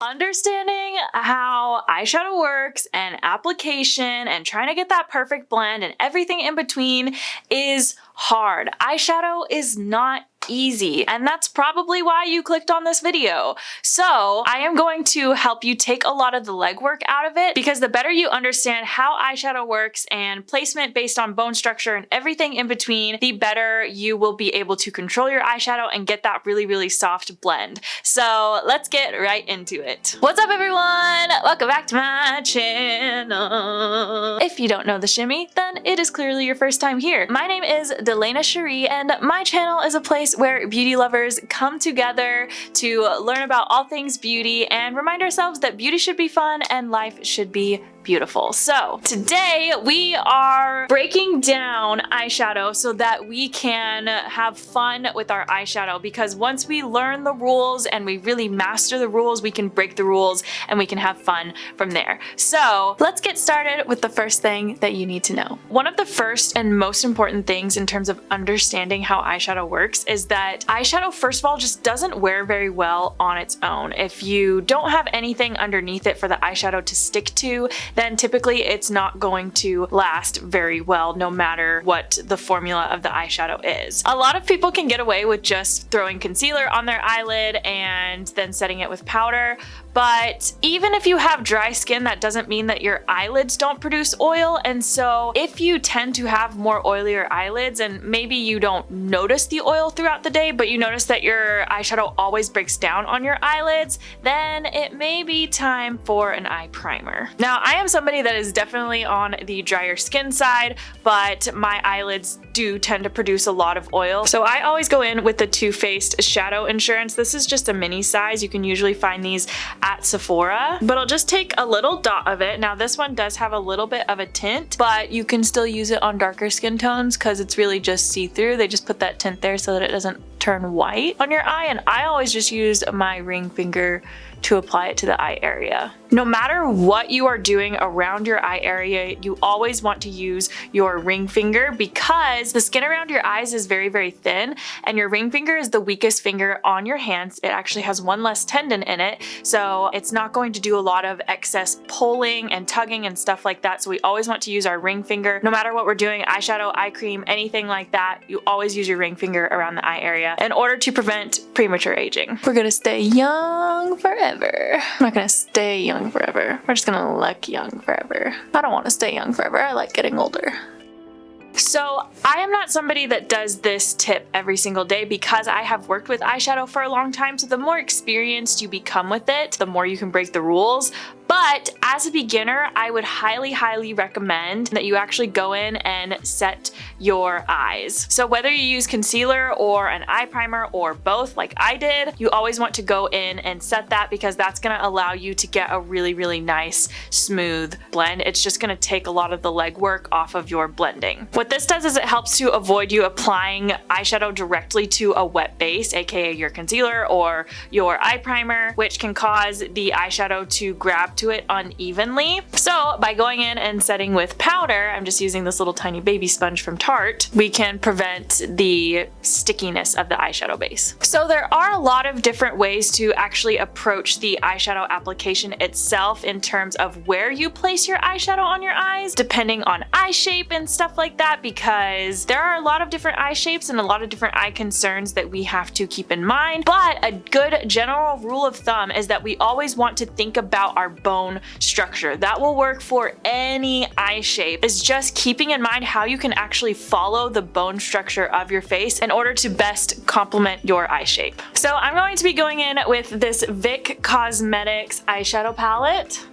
Understanding how eyeshadow works and application and trying to get that perfect blend and everything in between is hard. Eyeshadow is not easy, and that's probably why you clicked on this video. So I am going to help you take a lot of the legwork out of it, because the better you understand how eyeshadow works and placement based on bone structure and everything in between, the better you will be able to control your eyeshadow and get that really, really soft blend. So let's get right into it. What's up, everyone? Welcome back to my channel. If you don't know the shimmy, then it is clearly your first time here. My name is Delana Cherie, and my channel is a place where beauty lovers come together to learn about all things beauty and remind ourselves that beauty should be fun and life should be beautiful. So today we are breaking down eyeshadow so that we can have fun with our eyeshadow, because once we learn the rules and we really master the rules, we can break the rules and we can have fun from there. So let's get started with the first thing that you need to know. One of the first and most important things in terms of understanding how eyeshadow works is that eyeshadow, first of all, just doesn't wear very well on its own. If you don't have anything underneath it for the eyeshadow to stick to, then typically it's not going to last very well no matter what the formula of the eyeshadow is. A lot of people can get away with just throwing concealer on their eyelid and then setting it with powder, but even if you have dry skin, that doesn't mean that your eyelids don't produce oil. And so if you tend to have more oilier eyelids and maybe you don't notice the oil throughout the day, but you notice that your eyeshadow always breaks down on your eyelids, then it may be time for an eye primer. Now, I am somebody that is definitely on the drier skin side, but my eyelids do tend to produce a lot of oil. So I always go in with the Too Faced Shadow Insurance. This is just a mini size. You can usually find these at Sephora, but I'll just take a little dot of it. Now this one does have a little bit of a tint, but you can still use it on darker skin tones because it's really just see-through. They just put that tint there so that it doesn't turn white on your eye, and I always just use my ring finger to apply it to the eye area. No matter what you are doing around your eye area, you always want to use your ring finger, because the skin around your eyes is very, very thin, and your ring finger is the weakest finger on your hands. It actually has one less tendon in it, so it's not going to do a lot of excess pulling and tugging and stuff like that. So we always want to use our ring finger. No matter what we're doing, eyeshadow, eye cream, anything like that, you always use your ring finger around the eye area in order to prevent premature aging. We're gonna stay young forever. I'm not gonna stay young forever. We're just gonna look young forever. I don't want to stay young forever. I like getting older. So I am not somebody that does this tip every single day because I have worked with eyeshadow for a long time. So the more experienced you become with it, the more you can break the rules. But as a beginner, I would highly, highly recommend that you actually go in and set your eyes. So whether you use concealer or an eye primer or both like I did, you always want to go in and set that, because that's gonna allow you to get a really, really nice, smooth blend. It's just gonna take a lot of the legwork off of your blending. What this does is it helps to avoid you applying eyeshadow directly to a wet base, aka your concealer or your eye primer, which can cause the eyeshadow to grab to it unevenly. So by going in and setting with powder, I'm just using this little tiny baby sponge from Tarte, we can prevent the stickiness of the eyeshadow base. So there are a lot of different ways to actually approach the eyeshadow application itself in terms of where you place your eyeshadow on your eyes, depending on eye shape and stuff like that, because there are a lot of different eye shapes and a lot of different eye concerns that we have to keep in mind. But a good general rule of thumb is that we always want to think about our bone structure. That will work for any eye shape. Is just keeping in mind how you can actually follow the bone structure of your face in order to best complement your eye shape. So I'm going to be going in with this Vic Cosmetics eyeshadow palette.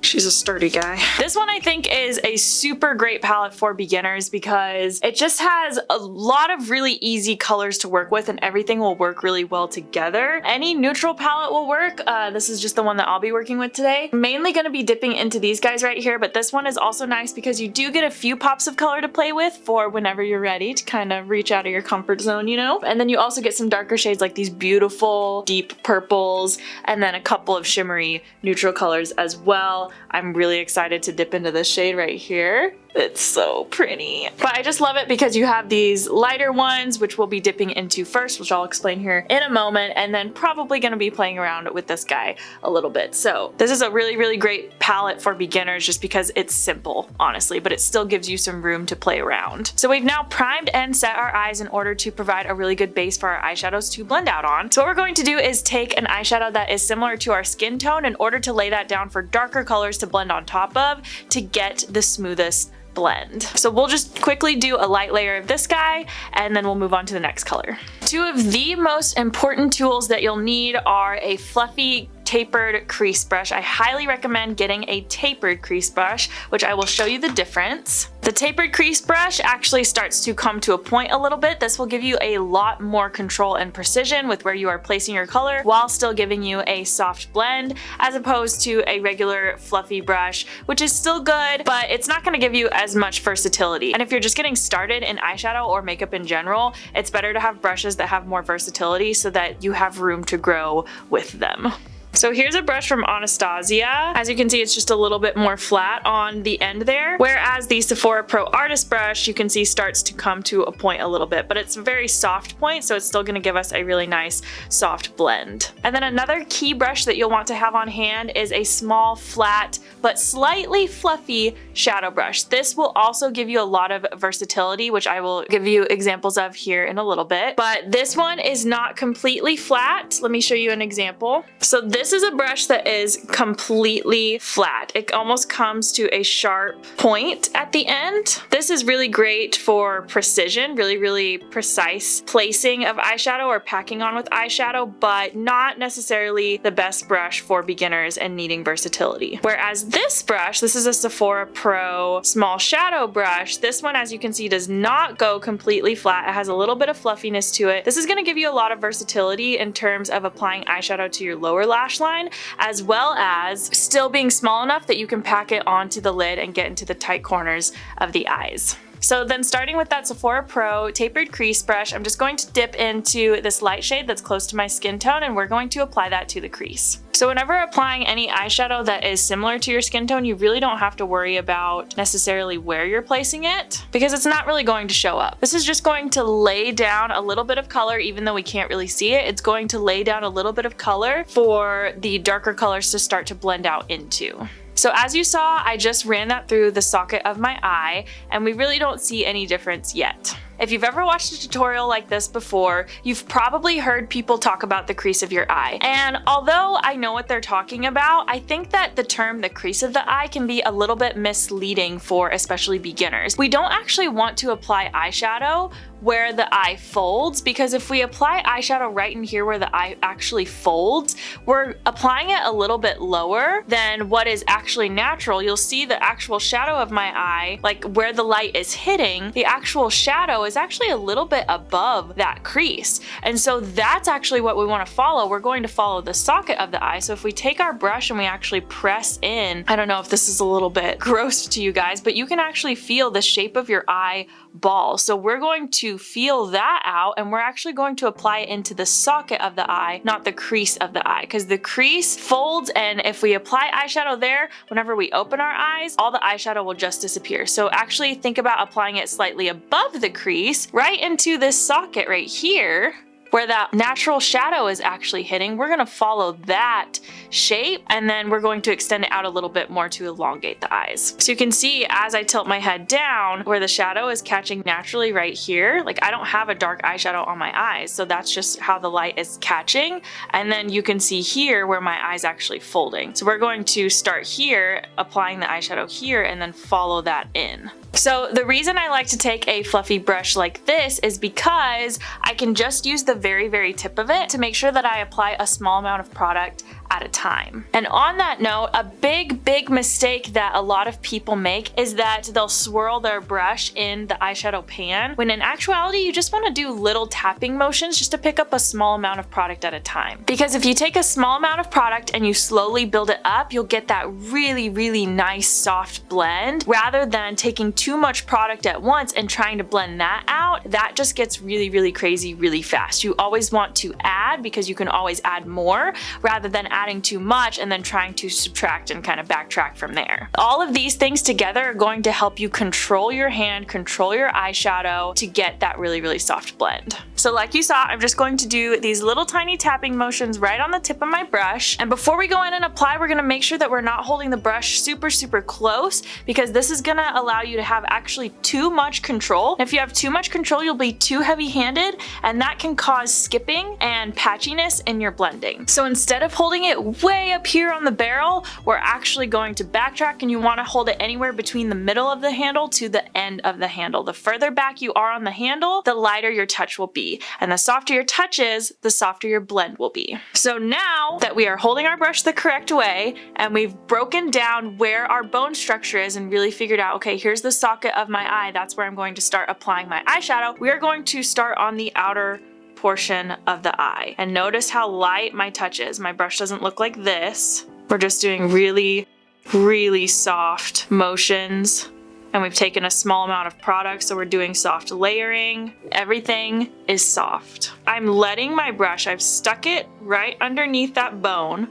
She's a sturdy guy. This one I think is a super great palette for beginners because it just has a lot of really easy colors to work with and everything will work really well together. Any neutral palette will work. This is just the one that I'll be working with today. Mainly going to be dipping into these guys right here, but this one is also nice because you do get a few pops of color to play with for whenever you're ready to kind of reach out of your comfort zone, you know? And then you also get some darker shades like these beautiful deep purples and then a couple of shimmery neutral colors as well. I'm really excited to dip into this shade right here. It's so pretty. But I just love it because you have these lighter ones, which we'll be dipping into first, which I'll explain here in a moment, and then probably going to be playing around with this guy a little bit. So this is a really, really great palette for beginners just because it's simple, honestly, but it still gives you some room to play around. So we've now primed and set our eyes in order to provide a really good base for our eyeshadows to blend out on. So what we're going to do is take an eyeshadow that is similar to our skin tone in order to lay that down for darker colors to blend on top of to get the smoothest blend. So we'll just quickly do a light layer of this guy and then we'll move on to the next color. Two of the most important tools that you'll need are a fluffy tapered crease brush. I highly recommend getting a tapered crease brush, which I will show you the difference. The tapered crease brush actually starts to come to a point a little bit. This will give you a lot more control and precision with where you are placing your color while still giving you a soft blend, as opposed to a regular fluffy brush, which is still good, but it's not going to give you as much versatility. And if you're just getting started in eyeshadow or makeup in general, it's better to have brushes that have more versatility so that you have room to grow with them. So here's a brush from Anastasia. As you can see, it's just a little bit more flat on the end there, whereas the Sephora Pro Artist brush, you can see starts to come to a point a little bit, but it's a very soft point, so it's still going to give us a really nice soft blend. And then another key brush that you'll want to have on hand is a small, flat, but slightly fluffy shadow brush. This will also give you a lot of versatility, which I will give you examples of here in a little bit, but this one is not completely flat. Let me show you an example. So this is a brush that is completely flat. It almost comes to a sharp point at the end. This is really great for precision, really precise placing of eyeshadow or packing on with eyeshadow, but not necessarily the best brush for beginners and needing versatility. Whereas this brush, this is a Sephora Pro small shadow brush. This one, as you can see, does not go completely flat. It has a little bit of fluffiness to it. This is going to give you a lot of versatility in terms of applying eyeshadow to your lower lash line, as well as still being small enough that you can pack it onto the lid and get into the tight corners of the eyes. So then starting with that Sephora Pro tapered crease brush, I'm just going to dip into this light shade that's close to my skin tone, and we're going to apply that to the crease. So whenever applying any eyeshadow that is similar to your skin tone, you really don't have to worry about necessarily where you're placing it because it's not really going to show up. This is just going to lay down a little bit of color, even though we can't really see it. It's going to lay down a little bit of color for the darker colors to start to blend out into. So as you saw, I just ran that through the socket of my eye, and we really don't see any difference yet. If you've ever watched a tutorial like this before, you've probably heard people talk about the crease of your eye. And although I know what they're talking about, I think that the term the crease of the eye can be a little bit misleading for especially beginners. We don't actually want to apply eyeshadow where the eye folds, because if we apply eyeshadow right in here where the eye actually folds, we're applying it a little bit lower than what is actually natural. You'll see the actual shadow of my eye, like where the light is hitting, the actual shadow is actually a little bit above that crease. And so that's actually what we want to follow. We're going to follow the socket of the eye. So if we take our brush and we actually press in, I don't know if this is a little bit gross to you guys, but you can actually feel the shape of your eye ball. So we're going to feel that out, and we're actually going to apply it into the socket of the eye, not the crease of the eye, because the crease folds, and if we apply eyeshadow there, whenever we open our eyes, all the eyeshadow will just disappear. So actually think about applying it slightly above the crease, right into this socket right here, where that natural shadow is actually hitting. We're gonna follow that shape, and then we're going to extend it out a little bit more to elongate the eyes. So you can see as I tilt my head down, where the shadow is catching naturally right here, like I don't have a dark eyeshadow on my eyes, so that's just how the light is catching. And then you can see here where my eye's actually folding. So we're going to start here, applying the eyeshadow here, and then follow that in. So the reason I like to take a fluffy brush like this is because I can just use the very tip of it to make sure that I apply a small amount of product at a time. And on that note, a big mistake that a lot of people make is that they'll swirl their brush in the eyeshadow pan, when in actuality you just want to do little tapping motions just to pick up a small amount of product at a time. Because if you take a small amount of product and you slowly build it up, you'll get that really nice soft blend, rather than taking too much product at once and trying to blend that out. That just gets really crazy really fast. You always want to add, because you can always add more rather than adding too much and then trying to subtract and kind of backtrack from there. All of these things together are going to help you control your hand, control your eyeshadow to get that really, really soft blend. So like you saw, I'm just going to do these little tiny tapping motions right on the tip of my brush. And before we go in and apply, we're gonna make sure that we're not holding the brush super, super close, because this is gonna allow you to have actually too much control. If you have too much control, you'll be too heavy-handed, and that can cause skipping and patchiness in your blending. So instead of holding it way up here on the barrel, we're actually going to backtrack, and you wanna hold it anywhere between the middle of the handle to the end of the handle. The further back you are on the handle, the lighter your touch will be. And the softer your touch is, the softer your blend will be. So now that we are holding our brush the correct way, and we've broken down where our bone structure is and really figured out, okay, here's the socket of my eye, that's where I'm going to start applying my eyeshadow, we are going to start on the outer portion of the eye. And notice how light my touch is. My brush doesn't look like this. We're just doing really, really soft motions. And we've taken a small amount of product, so we're doing soft layering. Everything is soft. I'm letting my brush, I've stuck it right underneath that bone,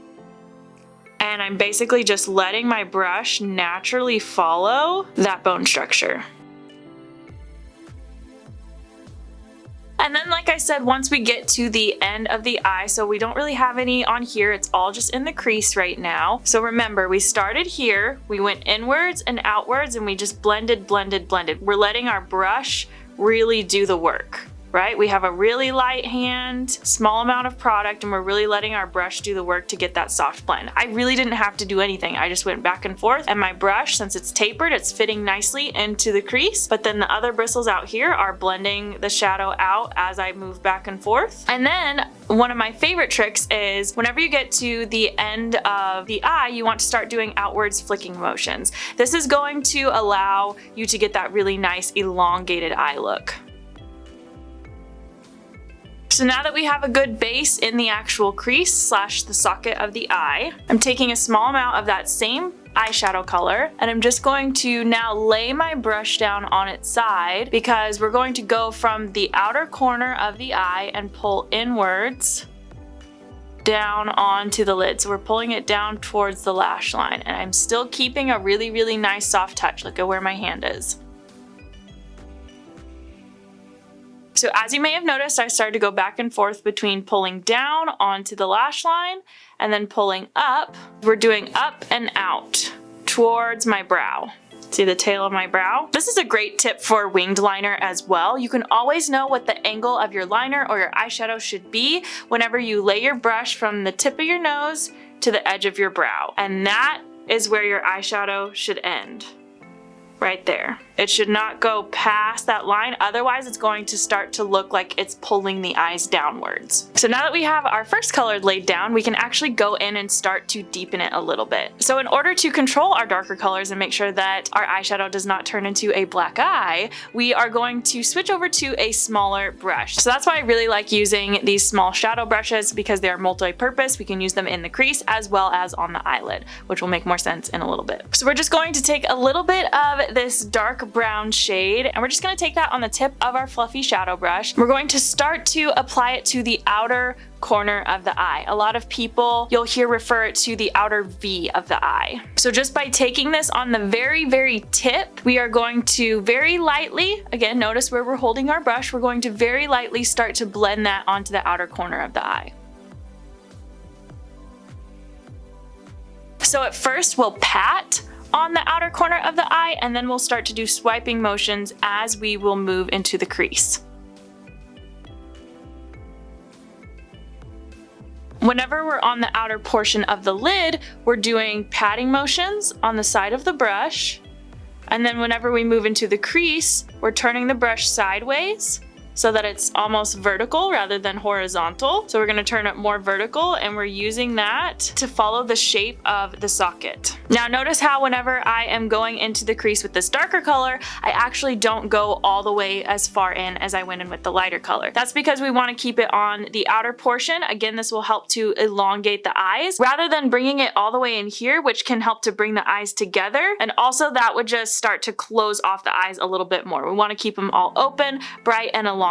and I'm basically just letting my brush naturally follow that bone structure. And then, like I said, once we get to the end of the eye, so we don't really have any on here, it's all just in the crease right now. So remember, we started here, we went inwards and outwards, and we just blended, blended, blended. We're letting our brush really do the work, right? We have a really light hand, small amount of product, and we're really letting our brush do the work to get that soft blend. I really didn't have to do anything. I just went back and forth, and my brush, since it's tapered, it's fitting nicely into the crease, but then the other bristles out here are blending the shadow out as I move back and forth. And then one of my favorite tricks is whenever you get to the end of the eye, you want to start doing outwards flicking motions. This is going to allow you to get that really nice elongated eye look. So now that we have a good base in the actual crease slash the socket of the eye, I'm taking a small amount of that same eyeshadow color, and I'm just going to now lay my brush down on its side, because we're going to go from the outer corner of the eye and pull inwards down onto the lid. So we're pulling it down towards the lash line, and I'm still keeping a really, really nice soft touch. Look at where my hand is. So as you may have noticed, I started to go back and forth between pulling down onto the lash line and then pulling up. We're doing up and out towards my brow. See the tail of my brow? This is a great tip for winged liner as well. You can always know what the angle of your liner or your eyeshadow should be whenever you lay your brush from the tip of your nose to the edge of your brow. And that is where your eyeshadow should end. Right there. It should not go past that line, otherwise it's going to start to look like it's pulling the eyes downwards. So now that we have our first color laid down, we can actually go in and start to deepen it a little bit. So in order to control our darker colors and make sure that our eyeshadow does not turn into a black eye, we are going to switch over to a smaller brush. So that's why I really like using these small shadow brushes, because they're multi-purpose. We can use them in the crease as well as on the eyelid, which will make more sense in a little bit. So we're just going to take a little bit of this dark brown shade, and we're just going to take that on the tip of our fluffy shadow brush. We're going to start to apply it to the outer corner of the eye. A lot of people you'll hear refer it to the outer V of the eye. So just by taking this on the very, very tip, we are going to very lightly, again, notice where we're holding our brush, we're going to very lightly start to blend that onto the outer corner of the eye. So at first we'll pat on the outer corner of the eye, and then we'll start to do swiping motions as we will move into the crease. Whenever we're on the outer portion of the lid, we're doing patting motions on the side of the brush, and then whenever we move into the crease, we're turning the brush sideways so that it's almost vertical rather than horizontal. So we're going to turn it more vertical, and we're using that to follow the shape of the socket. Now notice how whenever I am going into the crease with this darker color, I actually don't go all the way as far in as I went in with the lighter color. That's because we want to keep it on the outer portion. Again, this will help to elongate the eyes rather than bringing it all the way in here, which can help to bring the eyes together. And also that would just start to close off the eyes a little bit more. We want to keep them all open, bright, and elongated.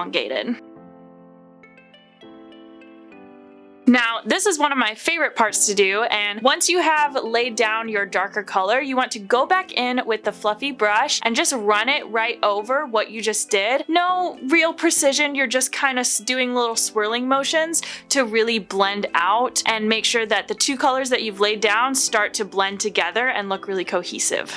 Now, this is one of my favorite parts to do, and once you have laid down your darker color, you want to go back in with the fluffy brush and just run it right over what you just did. No real precision, you're just kind of doing little swirling motions to really blend out and make sure that the two colors that you've laid down start to blend together and look really cohesive.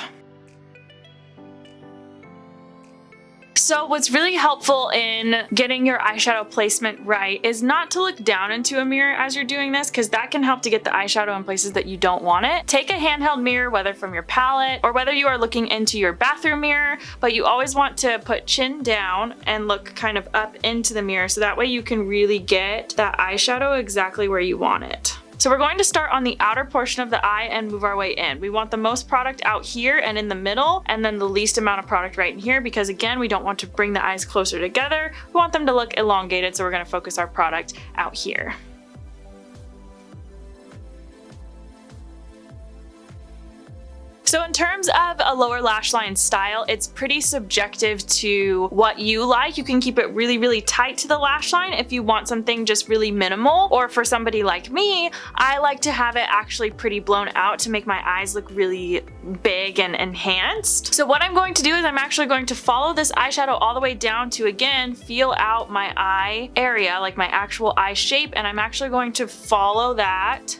So what's really helpful in getting your eyeshadow placement right is not to look down into a mirror as you're doing this, because that can help to get the eyeshadow in places that you don't want it. Take a handheld mirror, whether from your palette or whether you are looking into your bathroom mirror, but you always want to put chin down and look kind of up into the mirror so that way you can really get that eyeshadow exactly where you want it. So we're going to start on the outer portion of the eye and move our way in. We want the most product out here and in the middle, and then the least amount of product right in here, because again, we don't want to bring the eyes closer together. We want them to look elongated, so we're going to focus our product out here. So in terms of a lower lash line style, it's pretty subjective to what you like. You can keep it really, really tight to the lash line if you want something just really minimal, or for somebody like me, I like to have it actually pretty blown out to make my eyes look really big and enhanced. So what I'm going to do is I'm actually going to follow this eyeshadow all the way down to, again, feel out my eye area, like my actual eye shape, and I'm actually going to follow that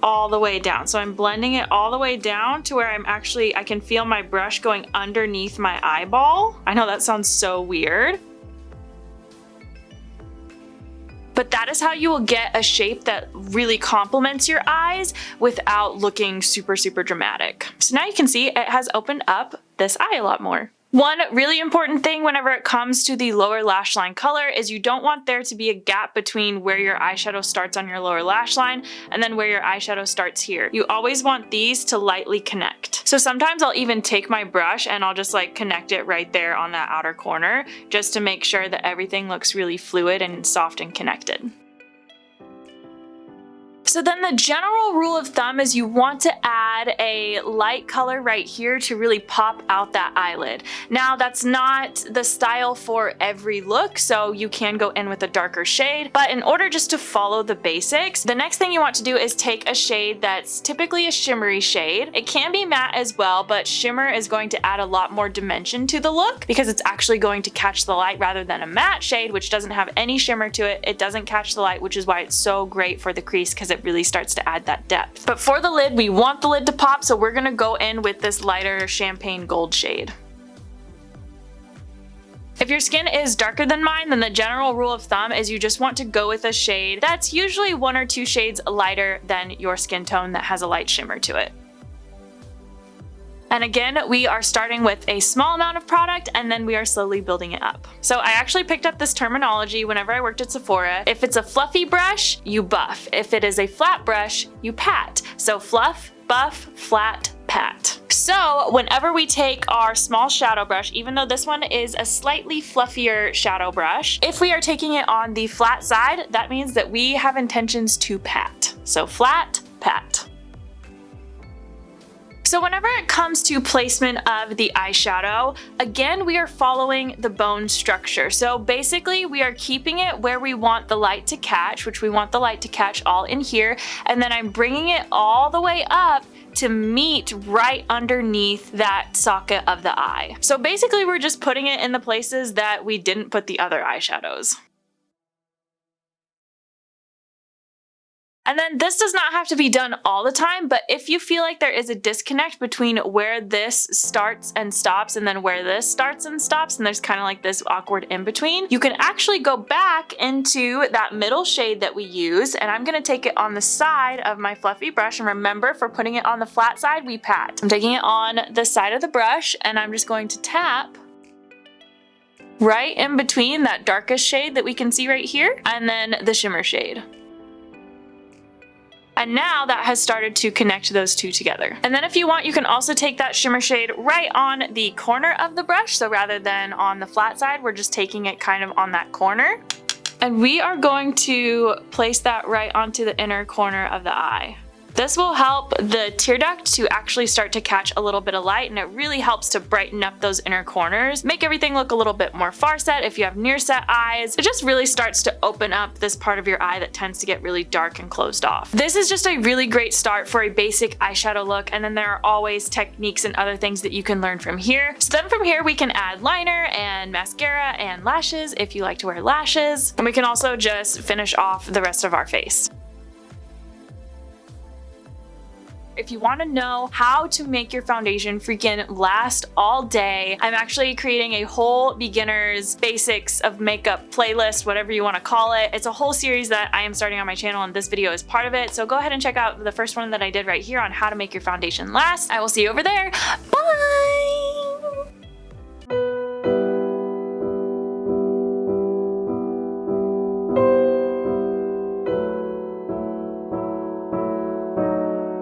all the way down. So I'm blending it all the way down to where I can feel my brush going underneath my eyeball. I know that sounds so weird, but that is how you will get a shape that really complements your eyes without looking super, super dramatic. So now you can see it has opened up this eye a lot more. One really important thing whenever it comes to the lower lash line color is you don't want there to be a gap between where your eyeshadow starts on your lower lash line and then where your eyeshadow starts here. You always want these to lightly connect. So sometimes I'll even take my brush and I'll just like connect it right there on that outer corner just to make sure that everything looks really fluid and soft and connected. So then the general rule of thumb is you want to add a light color right here to really pop out that eyelid. Now that's not the style for every look, so you can go in with a darker shade, but in order just to follow the basics, the next thing you want to do is take a shade that's typically a shimmery shade. It can be matte as well, but shimmer is going to add a lot more dimension to the look because it's actually going to catch the light rather than a matte shade, which doesn't have any shimmer to it. It doesn't catch the light, which is why it's so great for the crease because it really starts to add that depth. But for the lid, we want the lid to pop, so we're gonna go in with this lighter champagne gold shade. If your skin is darker than mine, then the general rule of thumb is you just want to go with a shade that's usually 1 or 2 shades lighter than your skin tone that has a light shimmer to it. And again, we are starting with a small amount of product and then we are slowly building it up. So I actually picked up this terminology whenever I worked at Sephora. If it's a fluffy brush, you buff. If it is a flat brush, you pat. So fluff, buff, flat, pat. So whenever we take our small shadow brush, even though this one is a slightly fluffier shadow brush, if we are taking it on the flat side, that means that we have intentions to pat. So flat, pat. So whenever it comes to placement of the eyeshadow, again, we are following the bone structure. So basically we are keeping it where we want the light to catch, which we want the light to catch all in here. And then I'm bringing it all the way up to meet right underneath that socket of the eye. So basically we're just putting it in the places that we didn't put the other eyeshadows. And then this does not have to be done all the time, but if you feel like there is a disconnect between where this starts and stops and then where this starts and stops, and there's kind of like this awkward in between, you can actually go back into that middle shade that we use, and I'm gonna take it on the side of my fluffy brush, and remember, for putting it on the flat side, we pat. I'm taking it on the side of the brush, and I'm just going to tap right in between that darkest shade that we can see right here, and then the shimmer shade. And now that has started to connect those two together. And then if you want, you can also take that shimmer shade right on the corner of the brush. So rather than on the flat side, we're just taking it kind of on that corner. And we are going to place that right onto the inner corner of the eye. This will help the tear duct to actually start to catch a little bit of light, and it really helps to brighten up those inner corners, make everything look a little bit more far set if you have near set eyes. It just really starts to open up this part of your eye that tends to get really dark and closed off. This is just a really great start for a basic eyeshadow look, and then there are always techniques and other things that you can learn from here. So then from here we can add liner and mascara and lashes if you like to wear lashes, and we can also just finish off the rest of our face. If you want to know how to make your foundation freaking last all day, I'm actually creating a whole beginner's basics of makeup playlist, whatever you want to call it. It's a whole series that I am starting on my channel, and this video is part of it. So go ahead and check out the first one that I did right here on how to make your foundation last. I will see you over there. Bye!